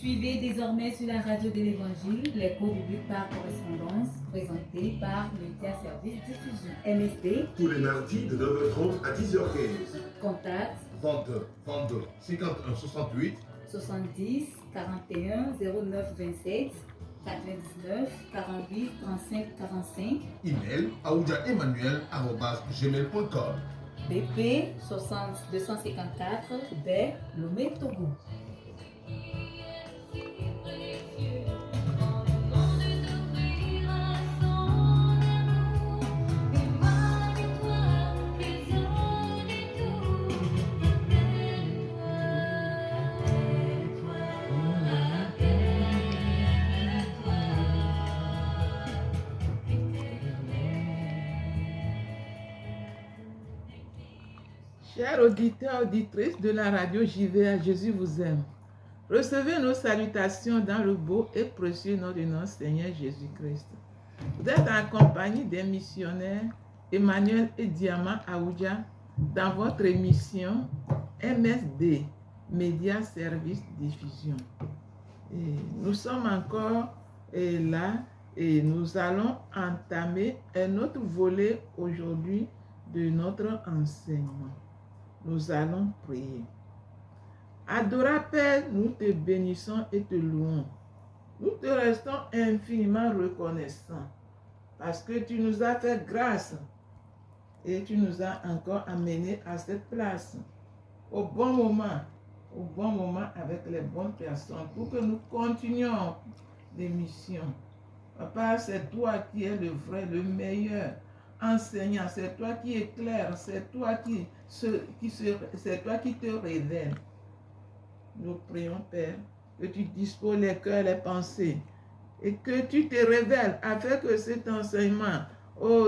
Suivez désormais sur la radio de l'Évangile les cours bibliques par correspondance présentés par l'unité à service diffusion MSD. Tous les mardis de 9h30 à 10h15. Contact 22 51 68 70 41 09 27 99 48 35 45. Email aoudiaemmanuel@gmail.com. BP 60 254 B Lomé Togo. Chers auditeurs, auditrices de la radio JVA, Jésus vous aime. Recevez nos salutations dans le beau et précieux nom de notre Seigneur Jésus-Christ. Vous êtes en compagnie des missionnaires Emmanuel et Diamant Aoudia dans votre émission MSD, Média Service Diffusion. Et nous sommes encore là et nous allons entamer un autre volet aujourd'hui de notre enseignement. Nous allons prier. Adorable Père, nous te bénissons et te louons. Nous te restons infiniment reconnaissants parce que tu nous as fait grâce et tu nous as encore amenés à cette place au bon moment avec les bonnes personnes pour que nous continuions l'émission. Papa, c'est toi qui es le vrai, le meilleur enseignant, c'est toi qui éclaire, c'est toi qui te révèle. Nous prions, Père, que tu disposes les cœurs, les pensées, et que tu te révèles afin que cet enseignement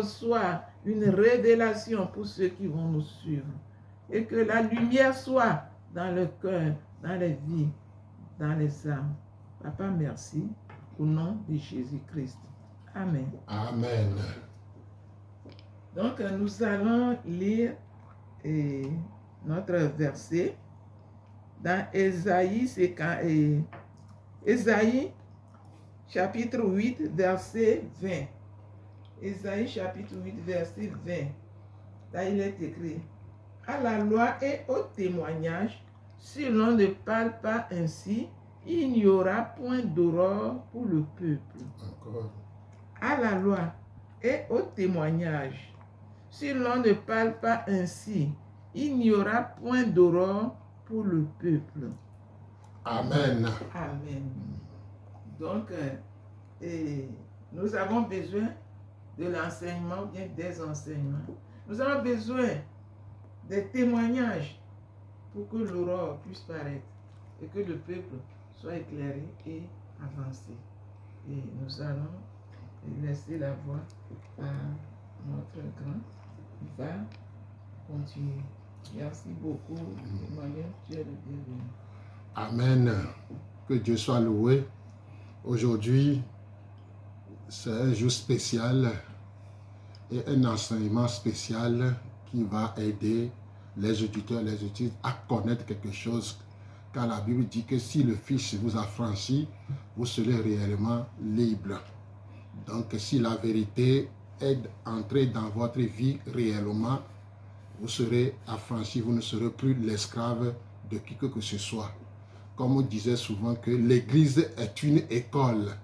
soit une révélation pour ceux qui vont nous suivre, et que la lumière soit dans le cœur, dans les vies, dans les âmes. Papa, merci, au nom de Jésus-Christ. Amen. Amen. Donc, nous allons lire notre verset dans Ésaïe, Ésaïe chapitre 8, verset 20. Ésaïe chapitre 8, verset 20. Là, il est écrit: à la loi et au témoignage, si l'on ne parle pas ainsi, il n'y aura point d'aurore pour le peuple. Encore. À la loi et au témoignage, si l'on ne parle pas ainsi, il n'y aura point d'aurore pour le peuple. Amen. Amen. Donc, nous avons besoin de l'enseignement ou bien des enseignements. Nous avons besoin des témoignages pour que l'aurore puisse paraître et que le peuple soit éclairé et avancé. Et nous allons laisser la voix à notre grand. Il va continuer. Merci beaucoup, Emmanuel, tu es le bienvenu. Amen. Que Dieu soit loué. Aujourd'hui, c'est un jour spécial et un enseignement spécial qui va aider les auditeurs, les auditrices à connaître quelque chose. Car la Bible dit que si le Fils vous a franchi, vous serez réellement libre. Donc, si la vérité est entrée dans votre vie réellement, vous serez affranchi, vous ne serez plus l'esclave de qui que ce soit. Comme on disait souvent que l'Église est une école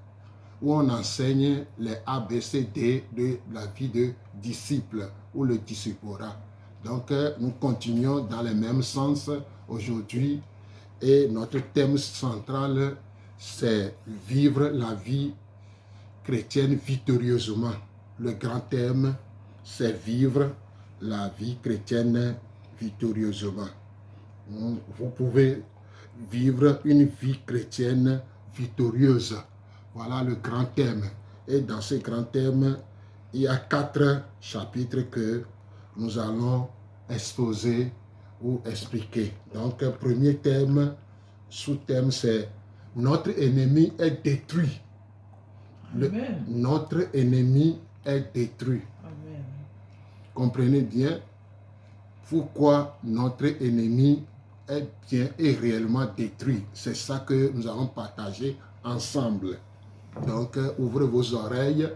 où on enseigne les ABCD de la vie de disciple ou le discipora. Donc, nous continuons dans le même sens aujourd'hui et notre thème central, c'est vivre la vie chrétienne victorieusement. Le grand thème, c'est vivre la vie chrétienne victorieusement. Vous pouvez vivre une vie chrétienne victorieuse. Voilà le grand thème. Et dans ce grand thème, il y a 4 chapitres que nous allons exposer ou expliquer. Donc, premier thème, sous-thème, c'est notre ennemi est détruit. Notre ennemi est détruit. Amen. Comprenez bien pourquoi notre ennemi est bien et réellement détruit. C'est ça que nous allons partager ensemble. Donc, ouvrez vos oreilles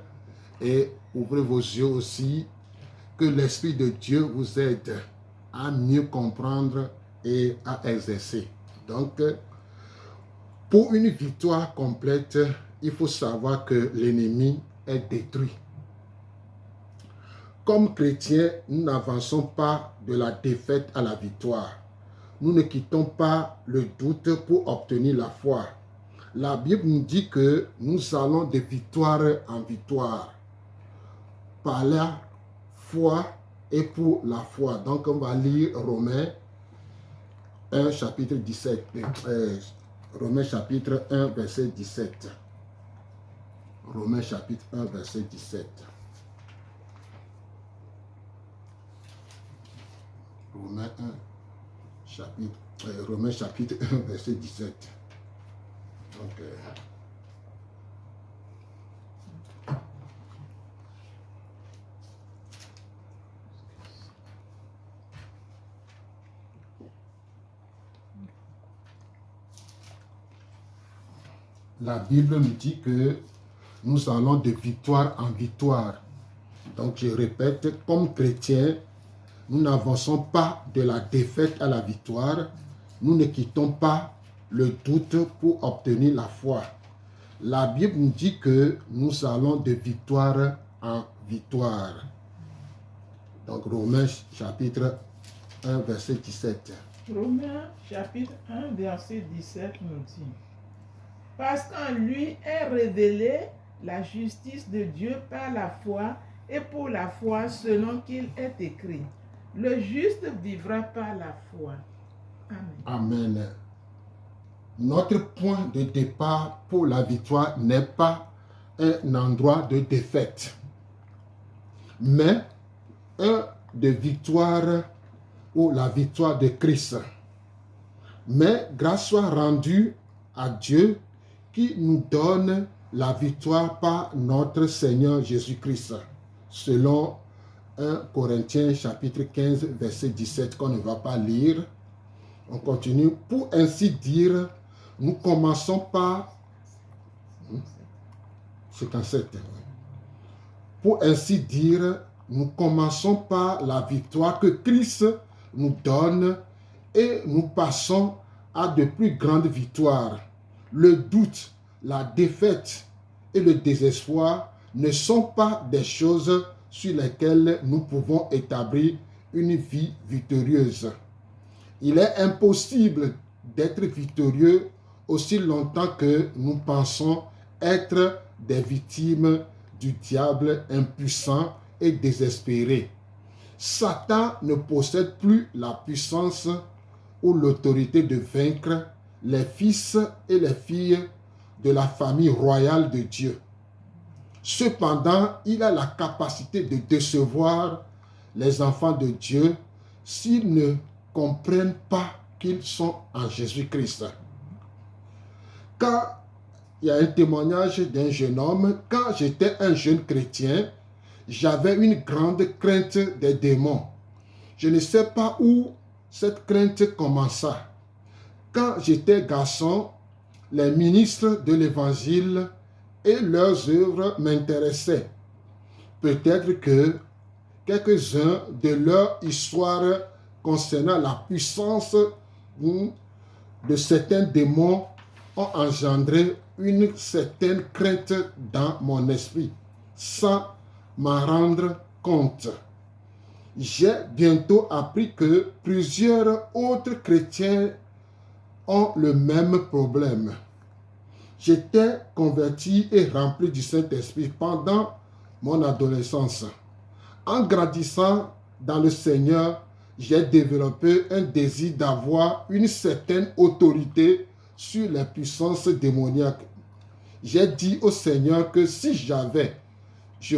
et ouvrez vos yeux aussi, que l'Esprit de Dieu vous aide à mieux comprendre et à exercer. Donc, pour une victoire complète, il faut savoir que l'ennemi est détruit. Comme chrétiens, nous n'avançons pas de la défaite à la victoire. Nous ne quittons pas le doute pour obtenir la foi. La Bible nous dit que nous allons de victoire en victoire par la foi et pour la foi. Donc, on va lire Romains 1, chapitre 17. Romains chapitre 1, verset 17. Romains chapitre 1, verset 17. Romains chapitre 1, verset 17. Donc, la Bible nous dit que nous allons de victoire en victoire. Donc, je répète, comme chrétiens, nous n'avançons pas de la défaite à la victoire. Nous ne quittons pas le doute pour obtenir la foi. La Bible nous dit que nous allons de victoire en victoire. Donc, Romains chapitre 1, verset 17. Romains chapitre 1, verset 17 nous dit: parce qu'en lui est révélée la justice de Dieu par la foi et pour la foi selon qu'il est écrit. Le juste vivra par la foi. Amen. Amen. Notre point de départ pour la victoire n'est pas un endroit de défaite, mais un de victoire ou la victoire de Christ. Mais grâce soit rendue à Dieu qui nous donne la victoire par notre Seigneur Jésus-Christ, selon 1 Corinthiens chapitre 15, verset 17, qu'on ne va pas lire. On continue. Pour ainsi dire, nous commençons par 57. Pour ainsi dire, nous commençons par la victoire que Christ nous donne et nous passons à de plus grandes victoires. Le doute, la défaite et le désespoir ne sont pas des choses sur lesquelles nous pouvons établir une vie victorieuse. Il est impossible d'être victorieux aussi longtemps que nous pensons être des victimes du diable impuissant et désespéré. Satan ne possède plus la puissance ou l'autorité de vaincre les fils et les filles de la famille royale de Dieu. Cependant, il a la capacité de décevoir les enfants de Dieu s'ils ne comprennent pas qu'ils sont en Jésus-Christ. Quand il y a un témoignage d'un jeune homme, quand j'étais un jeune chrétien, j'avais une grande crainte des démons. Je ne sais pas où cette crainte commença. Quand j'étais garçon, les ministres de l'Évangile et leurs œuvres m'intéressaient. Peut-être que quelques-uns de leurs histoires concernant la puissance de certains démons ont engendré une certaine crainte dans mon esprit, sans m'en rendre compte. J'ai bientôt appris que plusieurs autres chrétiens ont le même problème. J'étais converti et rempli du Saint-Esprit pendant mon adolescence. En grandissant dans le Seigneur, j'ai développé un désir d'avoir une certaine autorité sur les puissances démoniaques. J'ai dit au Seigneur que si jamais je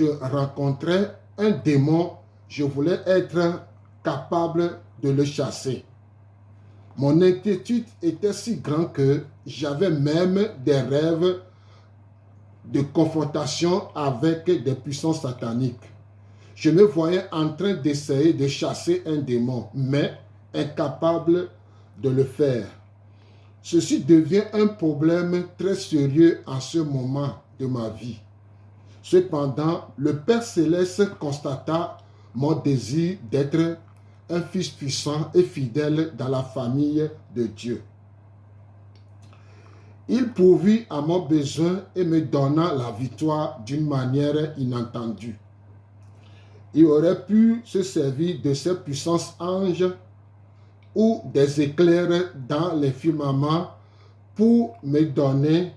rencontrais un démon, je voulais être capable de le chasser. Mon inquiétude était si grande que j'avais même des rêves de confrontation avec des puissances sataniques. Je me voyais en train d'essayer de chasser un démon, mais incapable de le faire. Ceci devient un problème très sérieux en ce moment de ma vie. Cependant, le Père Céleste constata mon désir d'être un fils puissant et fidèle dans la famille de Dieu. Il pourvut à mon besoin et me donna la victoire d'une manière inattendue. Il aurait pu se servir de ses puissances anges ou des éclairs dans les firmaments pour me donner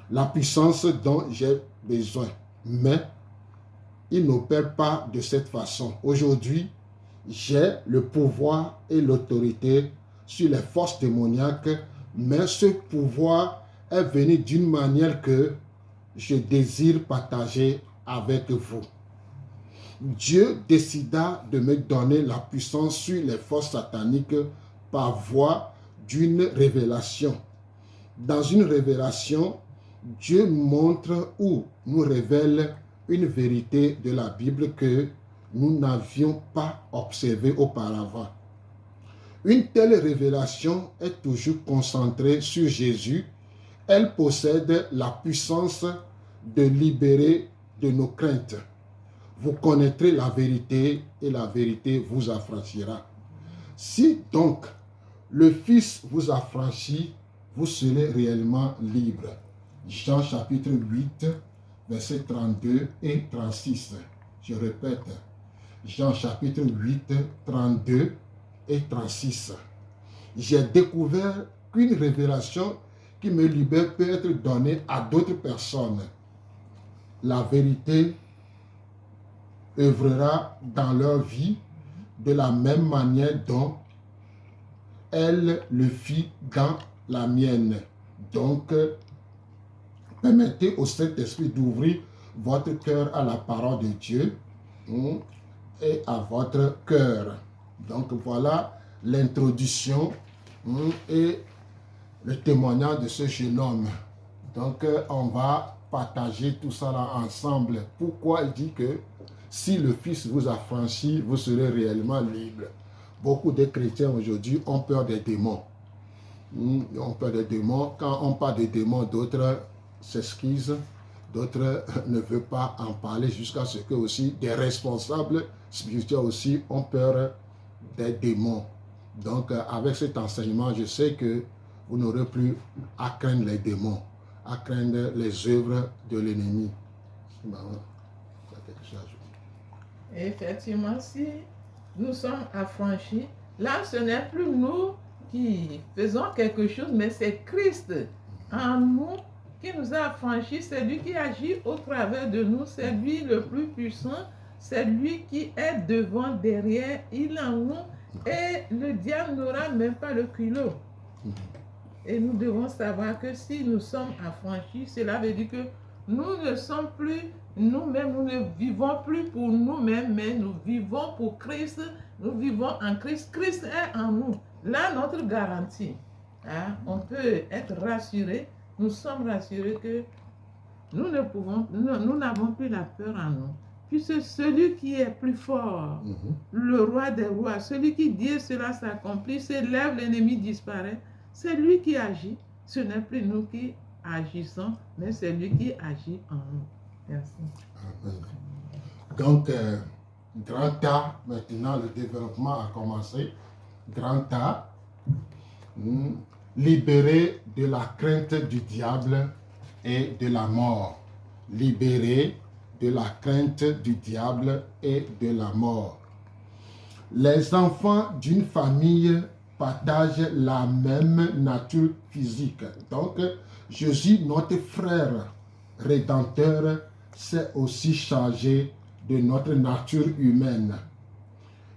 la puissance dont j'ai besoin. Mais il n'opère pas de cette façon. Aujourd'hui, j'ai le pouvoir et l'autorité sur les forces démoniaques, mais ce pouvoir est venu d'une manière que je désire partager avec vous. Dieu décida de me donner la puissance sur les forces sataniques par voie d'une révélation. Dans une révélation, Dieu montre ou nous révèle une vérité de la Bible que nous n'avions pas observée auparavant. Une telle révélation est toujours concentrée sur Jésus. Elle possède la puissance de libérer de nos craintes. Vous connaîtrez la vérité et la vérité vous affranchira. Si donc le Fils vous affranchit, vous serez réellement libre. Jean chapitre 8, versets 32 et 36. Je répète, Jean chapitre 8, 32 et 36. J'ai découvert qu'une révélation qui me libère peut être donnée à d'autres personnes. La vérité œuvrera dans leur vie de la même manière dont elle le fit dans la mienne. Donc, permettez au Saint-Esprit d'ouvrir votre cœur à la parole de Dieu et à votre cœur. Donc, voilà l'introduction et le témoignage de ce jeune homme. Donc, on va partager tout ça là ensemble. Pourquoi il dit que si le Fils vous affranchit, vous serez réellement libre. Beaucoup de chrétiens aujourd'hui ont peur des démons. Ils ont peur des démons. Quand on parle des démons, d'autres s'excusent, d'autres ne veulent pas en parler jusqu'à ce que aussi des responsables spirituels aussi ont peur des démons. Donc, avec cet enseignement, je sais que vous n'aurez plus à craindre les démons, à craindre les œuvres de l'ennemi. Effectivement, si nous sommes affranchis, là, ce n'est plus nous qui faisons quelque chose, mais c'est Christ en nous qui nous a affranchis. C'est lui qui agit au travers de nous. C'est lui le plus puissant. C'est lui qui est devant, derrière. Il en nous. Et le diable n'aura même pas le culot. Et nous devons savoir que si nous sommes affranchis, cela veut dire que nous ne sommes plus nous-mêmes, nous ne vivons plus pour nous-mêmes, mais nous vivons pour Christ, nous vivons en Christ. Christ est en nous. Là, notre garantie. On peut être rassuré, nous sommes rassurés que nous n'avons plus la peur en nous. Puisque celui qui est plus fort, le roi des rois, celui qui dit cela s'accomplit, s'élève, l'ennemi disparaît, c'est lui qui agit. Ce n'est plus nous qui agissons, mais c'est lui qui agit en nous. Merci. Amen. Donc, grand A, maintenant le développement a commencé. Grand A, libéré de la crainte du diable et de la mort. Libéré de la crainte du diable et de la mort. Les enfants d'une famille partagent la même nature physique. Donc, Jésus, notre frère rédempteur, s'est aussi chargé de notre nature humaine.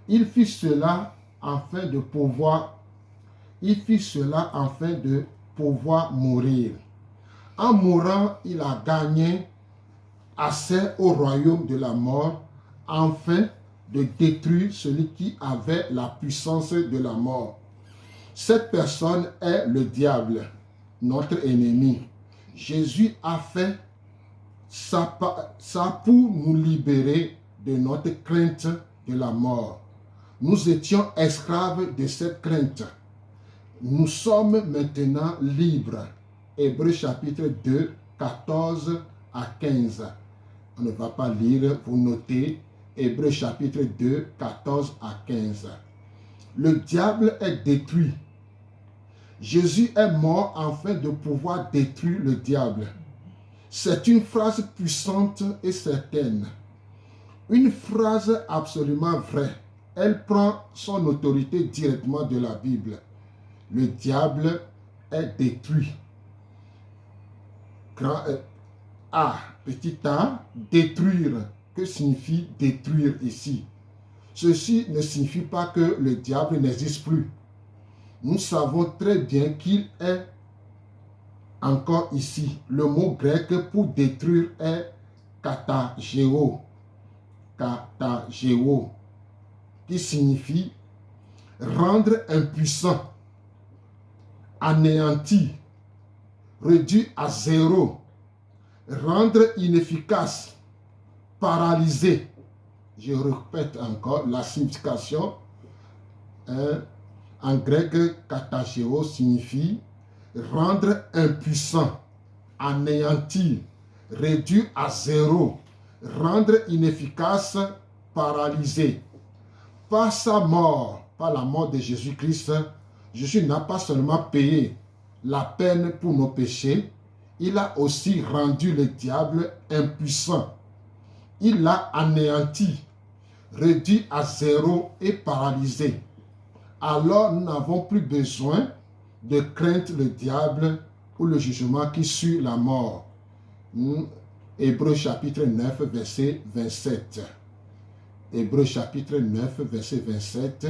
Il fit cela afin de pouvoir mourir. En mourant, il a gagné accès au royaume de la mort afin de détruire celui qui avait la puissance de la mort. Cette personne est le diable, notre ennemi. Jésus a fait ça pour nous libérer de notre crainte de la mort. Nous étions esclaves de cette crainte. Nous sommes maintenant libres. Hébreux chapitre 2, 14 à 15. On ne va pas lire, vous notez. Hébreux chapitre 2, 14 à 15. Le diable est détruit. Jésus est mort afin de pouvoir détruire le diable. C'est une phrase puissante et certaine. Une phrase absolument vraie. Elle prend son autorité directement de la Bible. Le diable est détruit. Grand A, petit a, détruire. Que signifie détruire ici? Ceci ne signifie pas que le diable n'existe plus. Nous savons très bien qu'il est encore ici. Le mot grec pour détruire est katageo. Katageo, qui signifie rendre impuissant, anéanti, réduit à zéro, rendre inefficace, paralysé. Je répète encore la signification. En grec, katageo signifie rendre impuissant, anéantir, réduire à zéro, rendre inefficace, paralysé. Par sa mort, par la mort de Jésus-Christ, Jésus n'a pas seulement payé la peine pour nos péchés, il a aussi rendu le diable impuissant. Il l'a anéanti, réduit à zéro et paralysé. Alors nous n'avons plus besoin de craindre le diable ou le jugement qui suit la mort. Hébreux chapitre 9, verset 27. Hébreux chapitre 9, verset 27.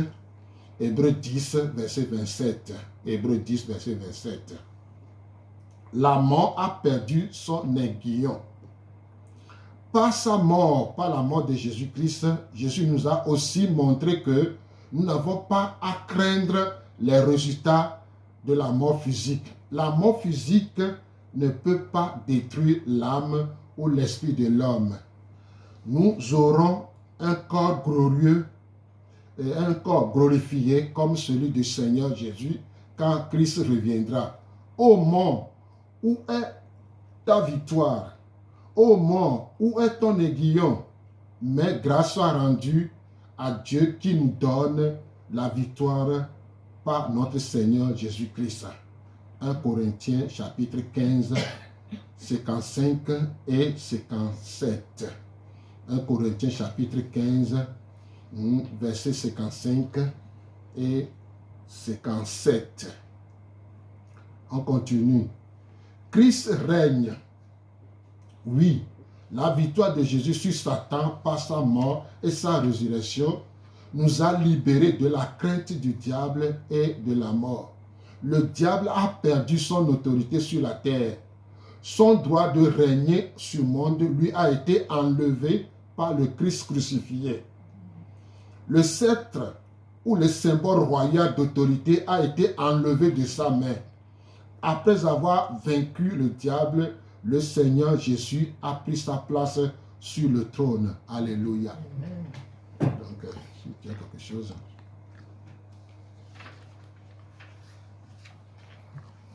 Hébreux 10, verset 27. Hébreux 10, verset 27. La mort a perdu son aiguillon. Par sa mort, par la mort de Jésus-Christ, Jésus nous a aussi montré que nous n'avons pas à craindre les résultats de la mort physique. La mort physique ne peut pas détruire l'âme ou l'esprit de l'homme. Nous aurons un corps glorieux et un corps glorifié comme celui du Seigneur Jésus quand Christ reviendra. Ô mort, où est ta victoire? Ô mort, où est ton aiguillon? Mais grâce soit rendue à Dieu qui nous donne la victoire par notre Seigneur Jésus-Christ. 1 Corinthiens chapitre 15, 55 et 57. 1 Corinthiens chapitre 15, versets 55 et 57. On continue. Christ règne. Oui, la victoire de Jésus sur Satan par sa mort et sa résurrection nous a libérés de la crainte du diable et de la mort. Le diable a perdu son autorité sur la terre. Son droit de régner sur le monde lui a été enlevé par le Christ crucifié. Le sceptre ou le symbole royal d'autorité a été enlevé de sa main. Après avoir vaincu le diable, le Seigneur Jésus a pris sa place sur le trône. Alléluia. Donc, il y a quelque chose.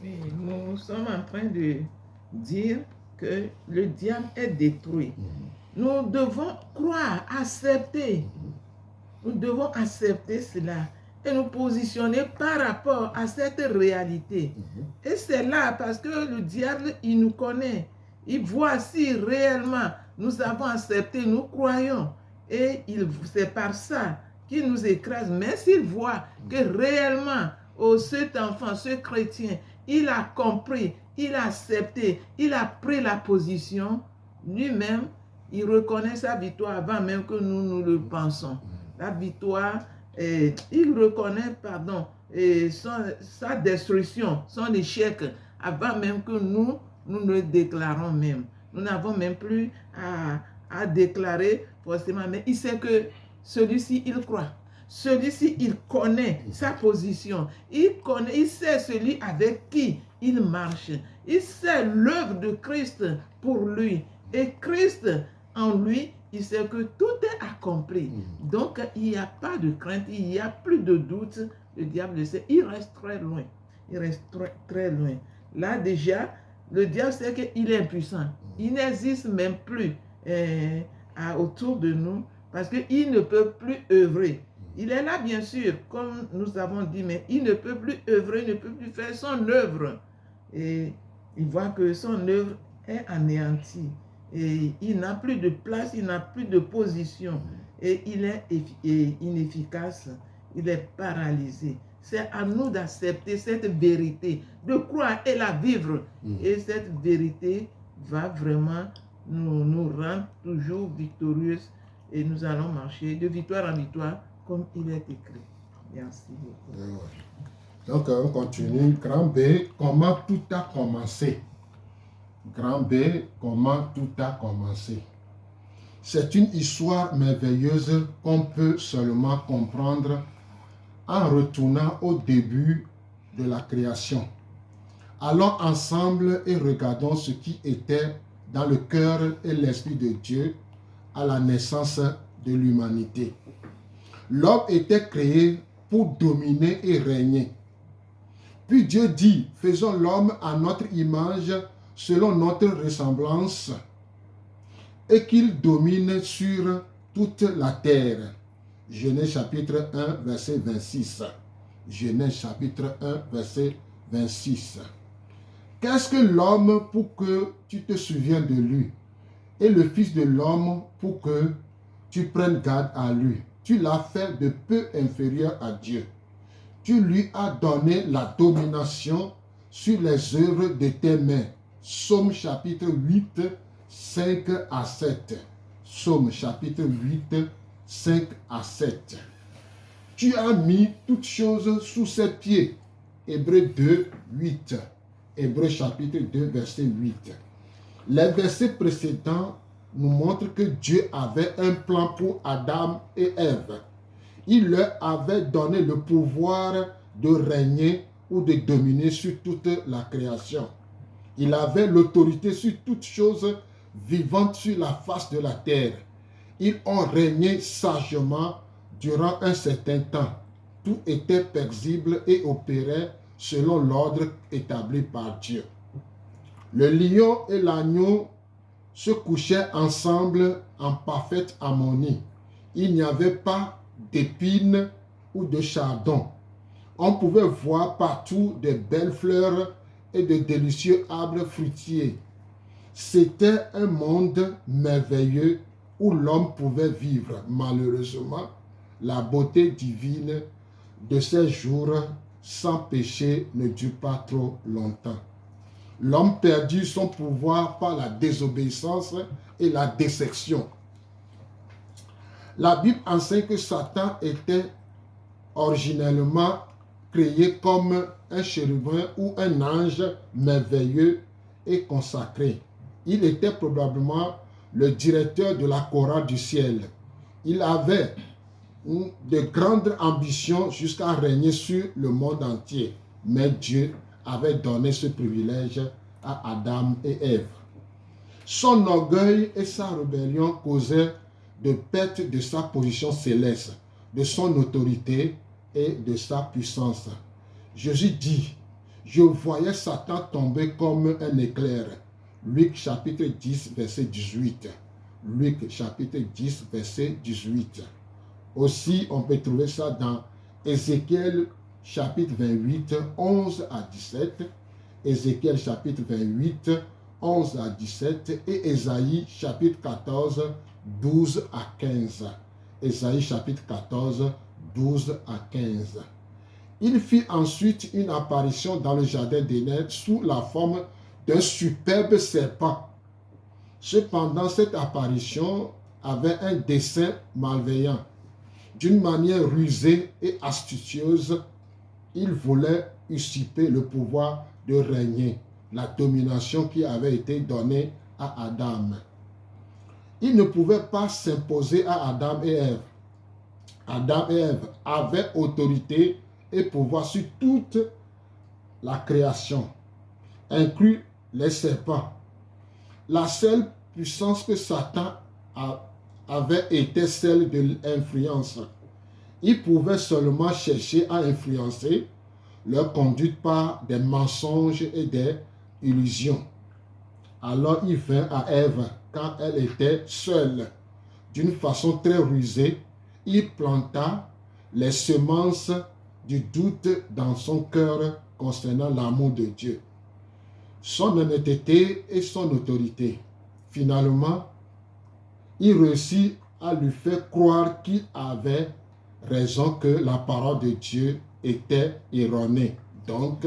Oui, nous sommes en train de dire que le diable est détruit. Nous devons croire, accepter. Nous devons accepter cela et nous positionner par rapport à cette réalité. Et c'est là parce que le diable, il nous connaît. Il voit si réellement nous avons accepté, nous croyons. Et c'est par ça qu'il nous écrase. Mais s'il voit que réellement, cet enfant, ce chrétien, il a compris, il a accepté, il a pris la position, lui-même, il reconnaît sa victoire avant même que nous le pensons. La victoire, il reconnaît, sa destruction, son échec, avant même que nous le déclarons même. Nous n'avons même plus à déclarer forcément, mais il sait que celui-ci, il croit. Celui-ci, il connaît sa position. Il sait celui avec qui il marche. Il sait l'œuvre de Christ pour lui. Et Christ, en lui, il sait que tout est accompli. Donc, il n'y a pas de crainte, il n'y a plus de doute. Le diable sait, il reste très loin. Il reste très, très loin. Là, déjà, le diable sait qu'il est impuissant. Il n'existe même plus autour de nous parce qu'il ne peut plus œuvrer. Il est là, bien sûr, comme nous avons dit, mais il ne peut plus œuvrer, il ne peut plus faire son œuvre. Et il voit que son œuvre est anéantie. Et il n'a plus de place, il n'a plus de position. Et il est inefficace, il est paralysé. C'est à nous d'accepter cette vérité, de croire et la vivre. Et cette vérité va vraiment nous rendre toujours victorieuses. Et nous allons marcher de victoire en victoire, comme il est écrit. Merci beaucoup. Donc, on continue. Grand B, comment tout a commencé? Grand B, comment tout a commencé? C'est une histoire merveilleuse qu'on peut seulement comprendre en retournant au début de la création. Allons ensemble et regardons ce qui était dans le cœur et l'esprit de Dieu à la naissance de l'humanité. L'homme était créé pour dominer et régner. Puis Dieu dit, faisons l'homme à notre image, selon notre ressemblance, et qu'il domine sur toute la terre. Genèse chapitre 1, verset 26. Genèse chapitre 1, verset 26. Qu'est-ce que l'homme pour que tu te souviennes de lui? Et le Fils de l'homme pour que tu prennes garde à lui. Tu l'as fait de peu inférieur à Dieu. Tu lui as donné la domination sur les œuvres de tes mains. Psaume chapitre 8, 5 à 7. Psaume chapitre 8, 5 à 7. Tu as mis toutes choses sous ses pieds. Hébreux 2, 8. Hébreux chapitre 2, verset 8. Les versets précédents nous montrent que Dieu avait un plan pour Adam et Ève. Il leur avait donné le pouvoir de régner ou de dominer sur toute la création. Il avait l'autorité sur toutes choses vivantes sur la face de la terre. Ils ont régné sagement durant un certain temps. Tout était paisible et opérait selon l'ordre établi par Dieu. Le lion et l'agneau se couchaient ensemble en parfaite harmonie. Il n'y avait pas d'épines ou de chardon. On pouvait voir partout de belles fleurs et de délicieux arbres fruitiers. C'était un monde merveilleux où l'homme pouvait vivre. Malheureusement, la beauté divine de ces jours sans péché ne dure pas trop longtemps. L'homme perdit son pouvoir par la désobéissance et la désection. La Bible enseigne que Satan était originellement créé comme un chérubin ou un ange merveilleux et consacré. Il était probablement le directeur de la chorale du ciel. Il avait de grandes ambitions jusqu'à régner sur le monde entier. Mais Dieu avait donné ce privilège à Adam et Ève. Son orgueil et sa rébellion causaient de perte de sa position céleste, de son autorité et de sa puissance. Jésus dit, je voyais Satan tomber comme un éclair. Luc chapitre 10, verset 18. Luc chapitre 10, verset 18. Aussi, on peut trouver ça dans Ézéchiel chapitre 28, 11 à 17. Ézéchiel chapitre 28, 11 à 17. Et Ésaïe chapitre 14, 12 à 15. Ésaïe chapitre 14, 12 à 15. Il fit ensuite une apparition dans le jardin d'Éden sous la forme d'un superbe serpent. Cependant, cette apparition avait un dessein malveillant. D'une manière rusée et astucieuse, il voulait usurper le pouvoir de régner, la domination qui avait été donnée à Adam. Il ne pouvait pas s'imposer à Adam et Ève. Adam et Ève avaient autorité et pouvoir sur toute la création, inclus les serpents. La seule puissance que Satan avait été celle de l'influence. Ils pouvaient seulement chercher à influencer leur conduite par des mensonges et des illusions. Alors il vint à Ève quand elle était seule. D'une façon très rusée, il planta les semences du doute dans son cœur concernant l'amour de Dieu, son honnêteté et son autorité. Finalement, il réussit à lui faire croire qu'il avait raison, que la parole de Dieu était erronée. Donc,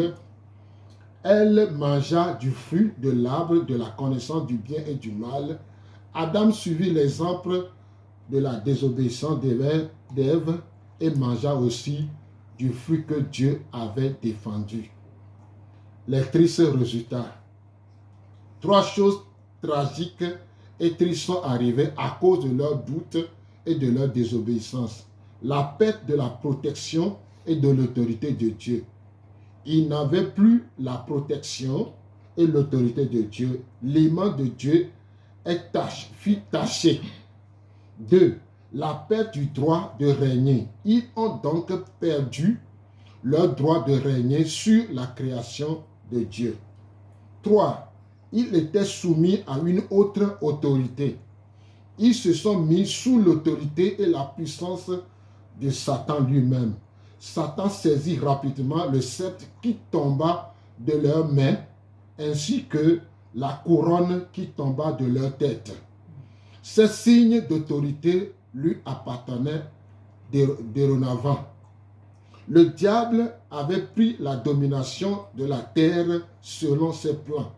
elle mangea du fruit de l'arbre de la connaissance du bien et du mal. Adam suivit l'exemple de la désobéissance d'Ève et mangea aussi du fruit que Dieu avait défendu. Les tristes résultats. 3 choses tragiques et tristes sont arrivées à cause de leur doute et de leur désobéissance. La perte de la protection et de l'autorité de Dieu. Ils n'avaient plus la protection et l'autorité de Dieu. L'image de Dieu fut tachée. 2. La perte du droit de régner. Ils ont donc perdu leur droit de régner sur la création de Dieu. 3. Ils étaient soumis à une autre autorité. Ils se sont mis sous l'autorité et la puissance de Satan lui-même. Satan saisit rapidement le sceptre qui tomba de leurs mains, ainsi que la couronne qui tomba de leur tête. Ces signes d'autorité lui appartenaient dorénavant. Le diable avait pris la domination de la terre selon ses plans.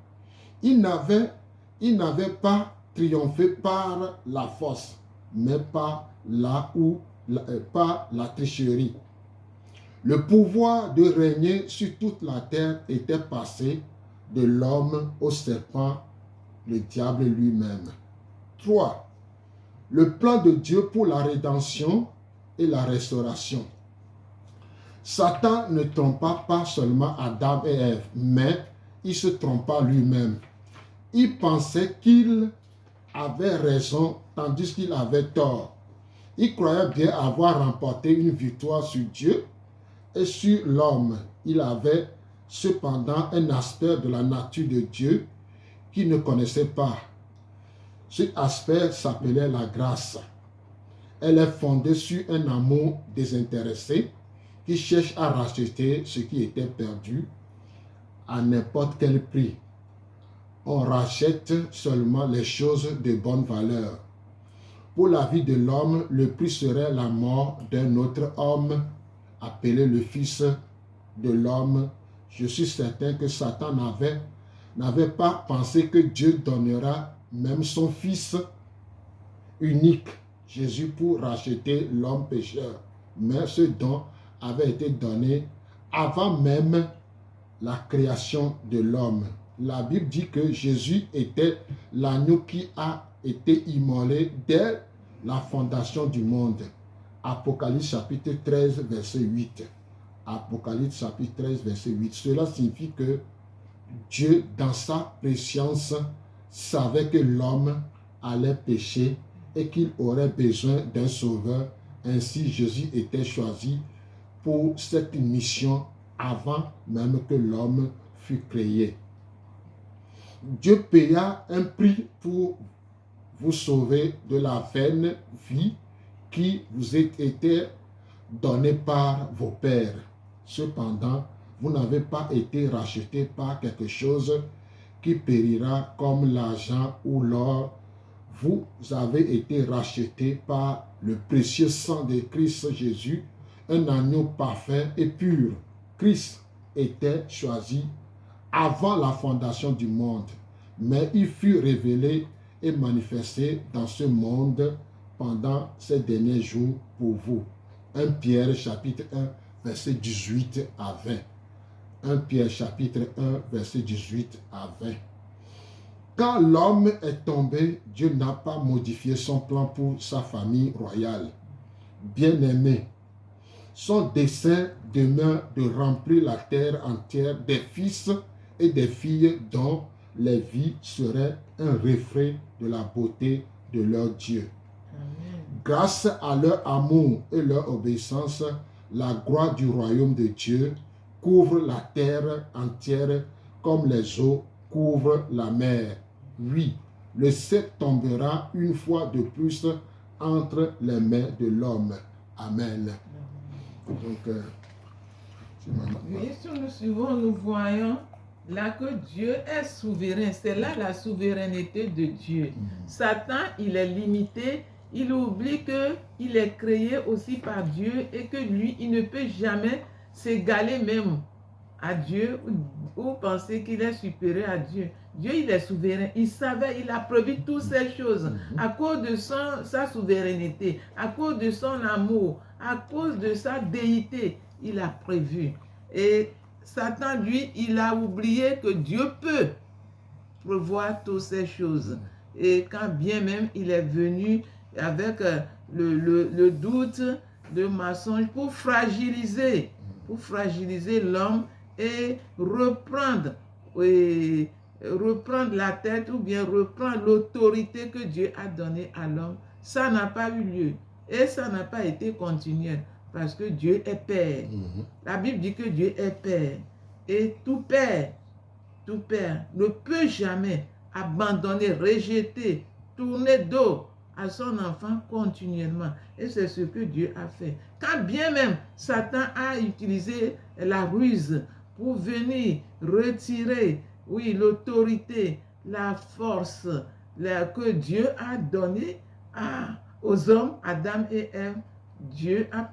Il n'avait pas triomphé par la force, mais par la tricherie. Le pouvoir de régner sur toute la terre était passé de l'homme au serpent, le diable lui-même. 3. Le plan de Dieu pour la rédemption et la restauration. Satan ne trompa pas seulement Adam et Ève, mais il se trompa lui-même. Il pensait qu'il avait raison, tandis qu'il avait tort. Il croyait bien avoir remporté une victoire sur Dieu et sur l'homme. Il avait cependant un aspect de la nature de Dieu qu'il ne connaissait pas. Cet aspect s'appelait la grâce. Elle est fondée sur un amour désintéressé qui cherche à racheter ce qui était perdu à n'importe quel prix. On rachète seulement les choses de bonne valeur. Pour la vie de l'homme, le prix serait la mort d'un autre homme, appelé le Fils de l'homme. Je suis certain que Satan n'avait pas pensé que Dieu donnera même son Fils unique, Jésus, pour racheter l'homme pécheur. Mais ce don avait été donné avant même la création de l'homme. La Bible dit que Jésus était l'agneau qui a été immolé dès la fondation du monde. Apocalypse chapitre 13, verset 8. Apocalypse chapitre 13, verset 8. Cela signifie que Dieu, dans sa préscience, savait que l'homme allait pécher et qu'il aurait besoin d'un sauveur. Ainsi, Jésus était choisi pour cette mission avant même que l'homme fût créé. Dieu paya un prix pour vous sauver de la vaine vie qui vous a été donnée par vos pères. Cependant, vous n'avez pas été racheté par quelque chose qui périra comme l'argent ou l'or. Vous avez été racheté par le précieux sang de Christ Jésus, un agneau parfait et pur. Christ était choisi avant la fondation du monde, mais il fut révélé et manifesté dans ce monde pendant ces derniers jours pour vous. 1 Pierre chapitre 1, verset 18 à 20. 1 Pierre chapitre 1, verset 18 à 20. Quand l'homme est tombé, Dieu n'a pas modifié son plan pour sa famille royale. Bien-aimé, son dessein demeure de remplir la terre entière des fils et des filles dont les vies seraient un reflet de la beauté de leur Dieu. Grâce à leur amour et leur obéissance, la gloire du royaume de Dieu couvre la terre entière comme les eaux couvrent la mer. Oui, le sceptre tombera une fois de plus entre les mains de l'homme. Amen. Donc, oui, si nous suivons, nous voyons là que Dieu est souverain. C'est là la souveraineté de Dieu. Satan, il est limité. Il oublie qu'il est créé aussi par Dieu et que lui, il ne peut jamais s'égaler même à Dieu ou penser qu'il est supérieur à Dieu. Dieu, il est souverain. Il savait, il a prévu toutes ces choses à cause de sa souveraineté, à cause de son amour, à cause de sa déité. Il a prévu. Et Satan, lui, il a oublié que Dieu peut prévoir toutes ces choses. Et quand bien même il est venu avec le doute, le mensonge pour fragiliser l'homme et reprendre la tête ou bien reprendre l'autorité que Dieu a donnée à l'homme. Ça n'a pas eu lieu et ça n'a pas été continuel parce que Dieu est Père. La Bible dit que Dieu est Père et tout Père ne peut jamais abandonner, rejeter, tourner dos à son enfant continuellement. Et c'est ce que Dieu a fait. Quand bien même Satan a utilisé la ruse pour venir retirer, oui, l'autorité, la force que Dieu a donnée aux hommes, Adam et Ève, Dieu a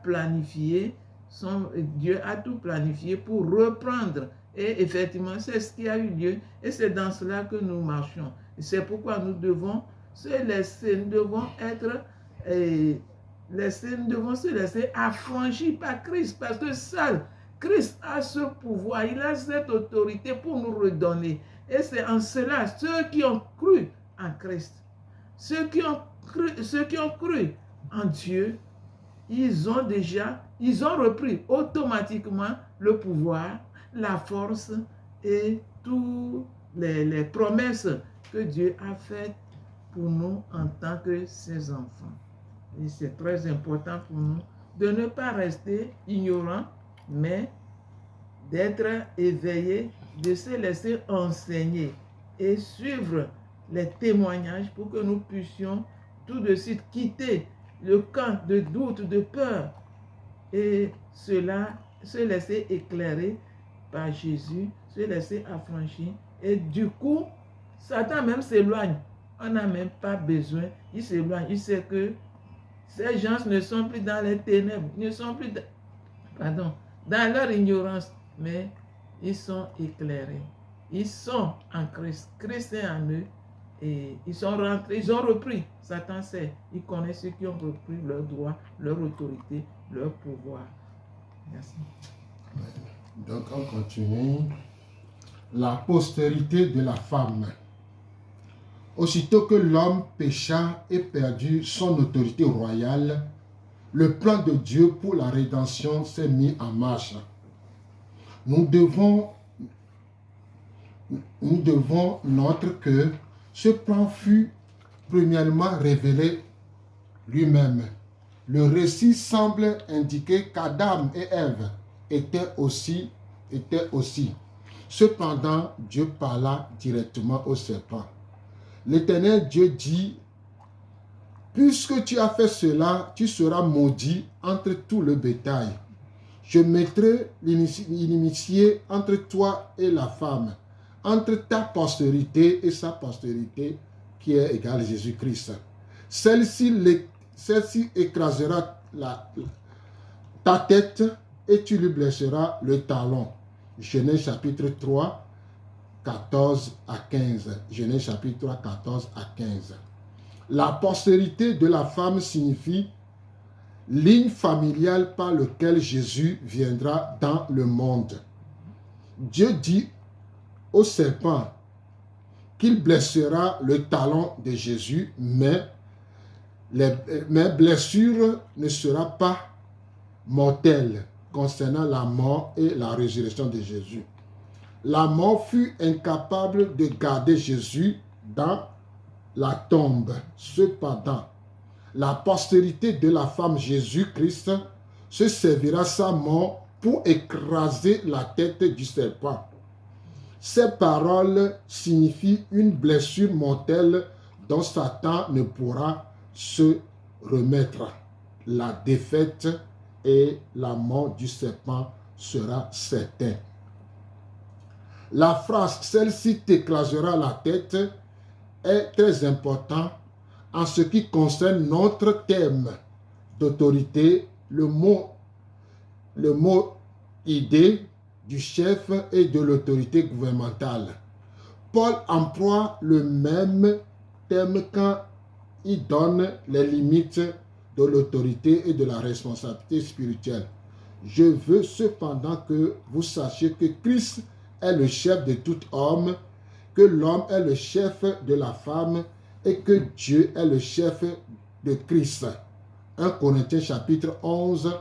tout planifié pour reprendre. Et effectivement, c'est ce qui a eu lieu. Et c'est dans cela que nous marchons. Et c'est pourquoi nous devons se laisser, nous devons se laisser affranchir par Christ. Parce que seul Christ a ce pouvoir, il a cette autorité pour nous redonner. Et c'est en cela, ceux qui ont cru en Christ, ceux qui ont cru en Dieu, ils ont repris automatiquement le pouvoir, la force et toutes les promesses que Dieu a faites pour nous en tant que ses enfants. Et c'est très important pour nous de ne pas rester ignorants, mais d'être éveillés, de se laisser enseigner et suivre les témoignages pour que nous puissions tout de suite quitter le camp de doute, de peur et cela se laisser éclairer par Jésus, se laisser affranchir. Et du coup, Satan même s'éloigne. On n'a même pas besoin. Il s'éloigne. Il sait que ces gens ne sont plus dans les ténèbres, ne sont plus dans leur ignorance, mais ils sont éclairés. Ils sont en Christ. Christ est en eux. Et ils sont rentrés, ils ont repris. Satan sait. Il connaît ceux qui ont repris leur droit, leur autorité, leur pouvoir. Merci. Donc on continue. La postérité de la femme. Aussitôt que l'homme pécha et perdut son autorité royale, le plan de Dieu pour la rédemption s'est mis en marche. Nous devons noter que ce plan fut premièrement révélé lui-même. Le récit semble indiquer qu'Adam et Ève étaient aussi. Cependant, Dieu parla directement au serpent. L'Éternel Dieu dit, « Puisque tu as fait cela, tu seras maudit entre tout le bétail. Je mettrai l'inimitié entre toi et la femme, entre ta postérité et sa postérité, qui est égale à Jésus-Christ. Celle-ci écrasera ta tête et tu lui blesseras le talon. » Genèse chapitre 3, 14 à 15. Genèse chapitre 3, 14 à 15. La postérité de la femme signifie ligne familiale par laquelle Jésus viendra dans le monde. Dieu dit au serpent qu'il blessera le talon de Jésus, mais blessures ne seront pas mortelles concernant la mort et la résurrection de Jésus. La mort fut incapable de garder Jésus dans la tombe. Cependant, La postérité de la femme Jésus-Christ se servira sa mort pour écraser la tête du serpent. Ces paroles signifient une blessure mortelle dont Satan ne pourra se remettre. La défaite et la mort du serpent sera certaine. La phrase « celle-ci t'écrasera la tête » est très importante en ce qui concerne notre thème d'autorité, le mot idée du chef et de l'autorité gouvernementale. Paul emploie le même thème quand il donne les limites de l'autorité et de la responsabilité spirituelle. Je veux cependant que vous sachiez que Christ est le chef de tout homme, que l'homme est le chef de la femme et que Dieu est le chef de Christ. 1 Corinthiens chapitre 11,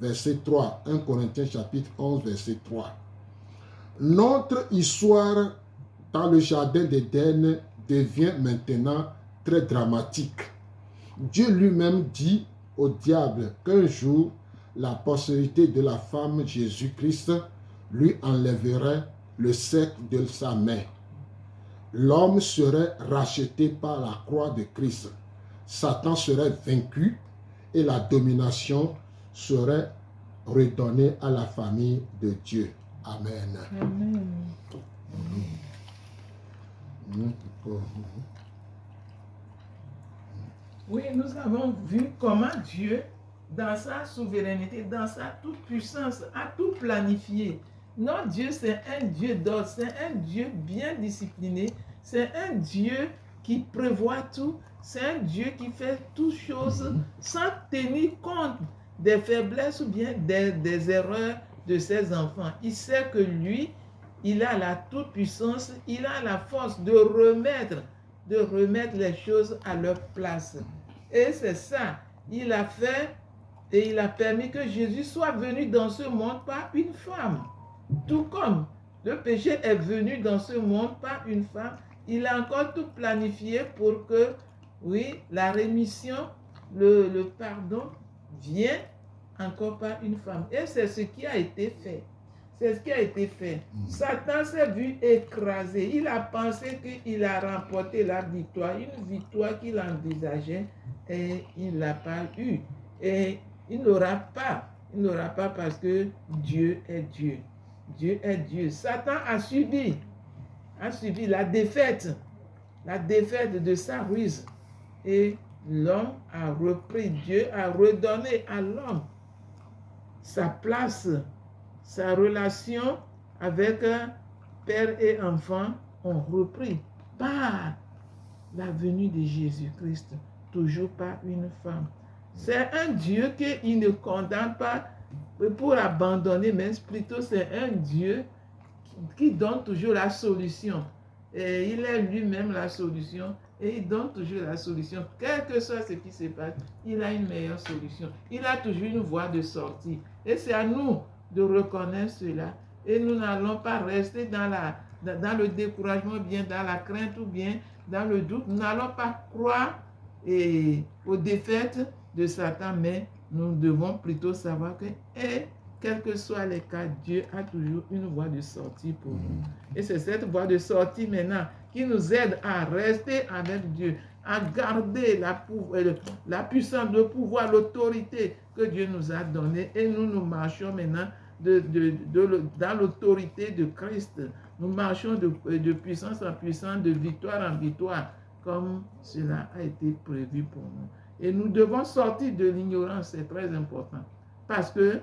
verset 3. 1 Corinthiens chapitre 11, verset 3. Notre histoire dans le jardin d'Éden devient maintenant très dramatique. Dieu lui-même dit au diable qu'un jour, la postérité de la femme Jésus-Christ lui enlèverait le sceptre de sa main. L'homme serait racheté par la croix de Christ. Satan serait vaincu et la domination serait redonnée à la famille de Dieu. Amen. Amen. Oui, nous avons vu comment Dieu, dans sa souveraineté, dans sa toute-puissance, a tout planifié. Notre Dieu, c'est un Dieu d'ordre, c'est un Dieu bien discipliné, c'est un Dieu qui prévoit tout, c'est un Dieu qui fait toutes choses sans tenir compte des faiblesses ou bien des erreurs de ses enfants. Il sait que lui, il a la toute-puissance, il a la force de remettre les choses à leur place. Et c'est ça, il a fait et il a permis que Jésus soit venu dans ce monde par une femme. Tout comme le péché est venu dans ce monde par une femme, il a encore tout planifié pour que, oui, la rémission, le pardon vient encore par une femme. Et c'est ce qui a été fait. C'est ce qui a été fait. Satan s'est vu écrasé. Il a pensé qu'il a remporté la victoire, une victoire qu'il envisageait et il ne l'a pas eue. Et il n'aura pas parce que Dieu est Dieu. Dieu est Dieu. Satan a subi la défaite de sa ruse. Et l'homme a repris, Dieu a redonné à l'homme sa place, sa relation avec père et enfant ont repris par la venue de Jésus-Christ, toujours par une femme. C'est un Dieu qu'il ne condamne pas pour abandonner, mais plutôt c'est un Dieu qui donne toujours la solution. Et il est lui-même la solution et il donne toujours la solution. Quel que soit ce qui se passe, il a une meilleure solution. Il a toujours une voie de sortie. Et c'est à nous de reconnaître cela. Et nous n'allons pas rester dans le découragement, bien dans la crainte ou bien dans le doute. Nous n'allons pas croire aux défaites de Satan, mais nous devons plutôt savoir que, quels que soient les cas, Dieu a toujours une voie de sortie pour nous. Et c'est cette voie de sortie maintenant qui nous aide à rester avec Dieu, à garder la puissance, le pouvoir, l'autorité que Dieu nous a donnée. Et nous marchons maintenant dans l'autorité de Christ. Nous marchons de puissance en puissance, de victoire en victoire, comme cela a été prévu pour nous. Et nous devons sortir de l'ignorance, c'est très important. Parce que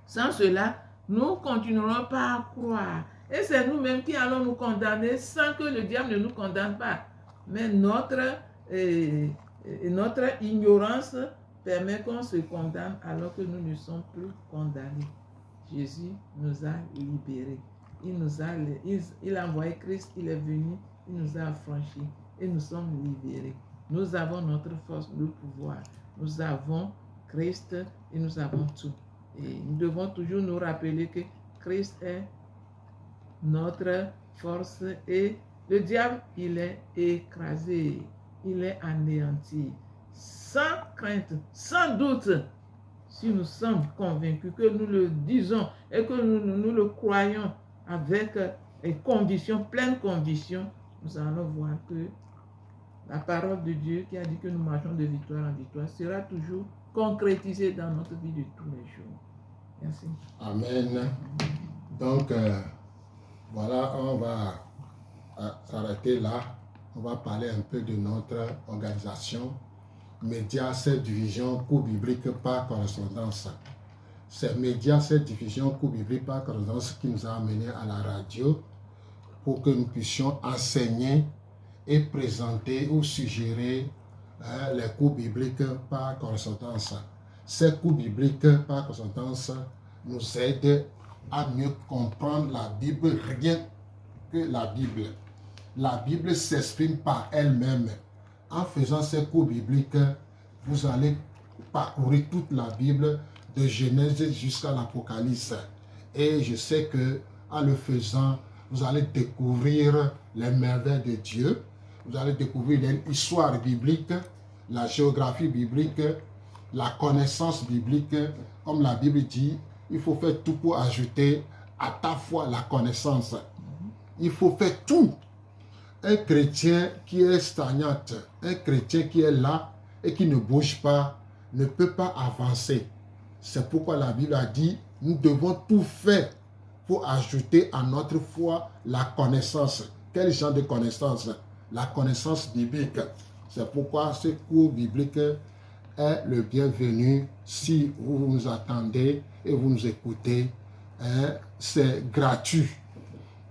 sans cela, nous continuerons pas à croire. Et c'est nous-mêmes qui allons nous condamner sans que le diable ne nous condamne pas. Mais notre ignorance permet qu'on se condamne alors que nous ne sommes plus condamnés. Jésus nous a libérés. Il a envoyé Christ, il est venu, il nous a affranchis et nous sommes libérés. Nous avons notre force, le pouvoir. Nous avons Christ et nous avons tout. Et nous devons toujours nous rappeler que Christ est notre force et le diable, il est écrasé, il est anéanti. sans crainte, sans doute, si nous sommes convaincus, que nous le disons et que nous le croyons avec conviction, pleine conviction, nous allons voir que la parole de Dieu qui a dit que nous marchons de victoire en victoire sera toujours concrétisée dans notre vie de tous les jours. Merci. Amen. Donc, voilà, on va s'arrêter là. On va parler un peu de notre organisation. Médias, cette division cours biblique par correspondance. C'est Médias, cette division cours biblique par correspondance qui nous a amenés à la radio pour que nous puissions enseigner et présenter ou suggérer les cours bibliques par correspondance. Ces cours bibliques par correspondance nous aident à mieux comprendre la Bible, rien que la Bible. La Bible s'exprime par elle-même. En faisant ces cours bibliques, vous allez parcourir toute la Bible de Genèse jusqu'à l'Apocalypse. Et je sais que en le faisant, vous allez découvrir les merveilles de Dieu. Vous allez découvrir l'histoire biblique, la géographie biblique, la connaissance biblique. Comme la Bible dit, il faut faire tout pour ajouter à ta foi la connaissance. Il faut faire tout. Un chrétien qui est stagnante, un chrétien qui est là et qui ne bouge pas, ne peut pas avancer. C'est pourquoi la Bible a dit, nous devons tout faire pour ajouter à notre foi la connaissance. Quel genre de connaissance? La connaissance biblique. C'est pourquoi ce cours biblique est le bienvenu si vous nous attendez et vous nous écoutez. C'est gratuit.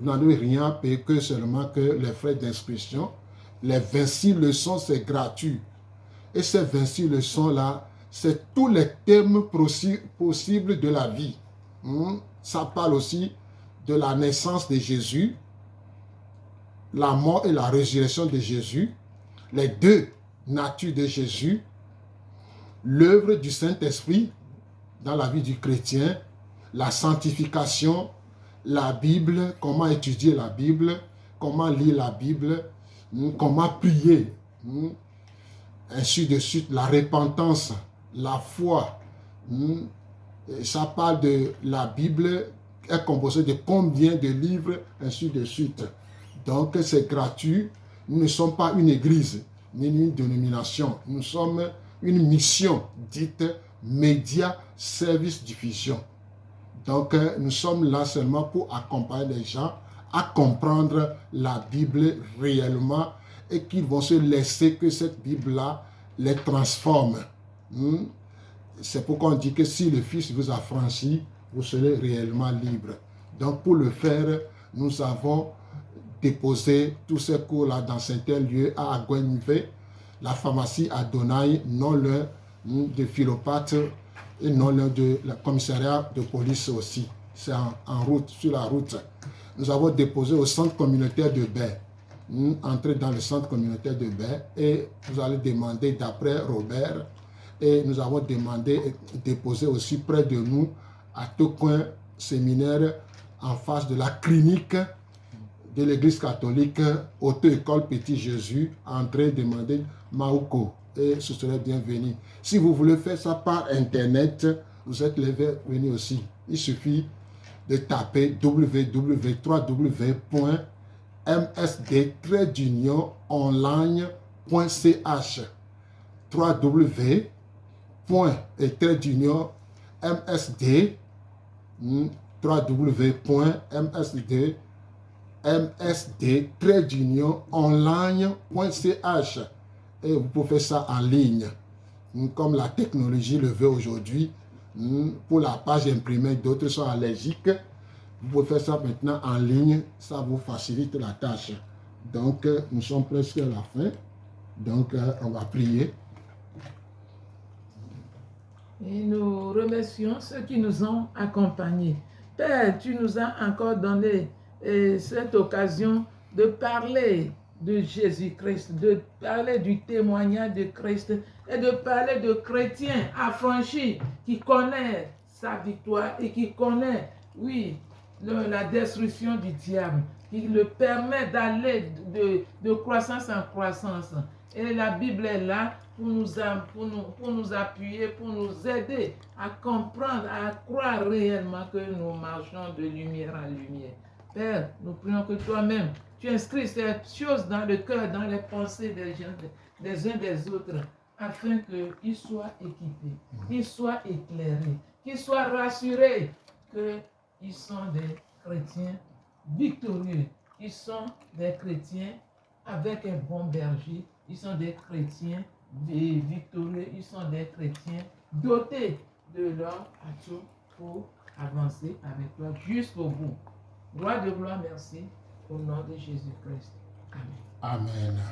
Vous n'avez rien à payer que seulement que les frais d'inscription. Les 26 leçons, c'est gratuit. Et ces 26 leçons-là, c'est tous les thèmes possibles de la vie. Ça parle aussi de la naissance de Jésus, la mort et la résurrection de Jésus, les deux natures de Jésus, l'œuvre du Saint-Esprit dans la vie du chrétien, la sanctification, la Bible, comment étudier la Bible, comment lire la Bible, comment prier, ainsi de suite, la repentance, la foi. Ça parle de la Bible est composée de combien de livres, ainsi de suite. Donc c'est gratuit. Nous ne sommes pas une église, ni une dénomination. Nous sommes une mission dite Média Service Diffusion. Donc, nous sommes là seulement pour accompagner les gens à comprendre la Bible réellement et qu'ils vont se laisser que cette Bible-là les transforme. C'est pourquoi on dit que si le Fils vous a franchi, vous serez réellement libre. Donc, pour le faire, nous avons déposé tous ces cours-là dans certains lieux à Agouenive, la pharmacie Adonai, non loin de Philopathe, et non loin de la commissariat de police aussi. C'est en route, sur la route. Nous avons déposé au centre communautaire de Baie. Entrez dans le centre communautaire de Baie et vous allez demander d'après Robert. Et nous avons déposé aussi près de nous, à Tocoin séminaire, en face de la clinique de l'église catholique, Auto-école Petit Jésus. Entrez, demandez Maouko. Et ce serait bienvenu. Si vous voulez faire ça par Internet, vous êtes les bienvenus aussi. Il suffit de taper www.msd-online.ch www.msd-online.ch et vous pouvez faire ça en ligne, comme la technologie le veut aujourd'hui. Pour la page imprimée, d'autres sont allergiques. Vous pouvez faire ça maintenant en ligne, ça vous facilite la tâche. Donc, nous sommes presque à la fin. Donc, on va prier. Et nous remercions ceux qui nous ont accompagnés. Père, tu nous as encore donné cette occasion de parler de Jésus-Christ, de parler du témoignage de Christ et de parler de chrétiens affranchis qui connaissent sa victoire et qui connaissent, oui, la destruction du diable. qui le permet d'aller de croissance en croissance. Et la Bible est là pour nous appuyer, pour nous aider à comprendre, à croire réellement que nous marchons de lumière en lumière. Père, nous prions que toi-même, tu inscris ces choses dans le cœur, dans les pensées des gens, des uns des autres, afin qu'ils soient équipés, qu'ils soient éclairés, qu'ils soient rassurés qu'ils sont des chrétiens victorieux, qu'ils sont des chrétiens avec un bon berger, ils sont des chrétiens victorieux, ils sont des chrétiens dotés de leur atout pour avancer avec toi jusqu'au bout. Gloire de gloire, merci, au nom de Jésus-Christ. Amen. Amen.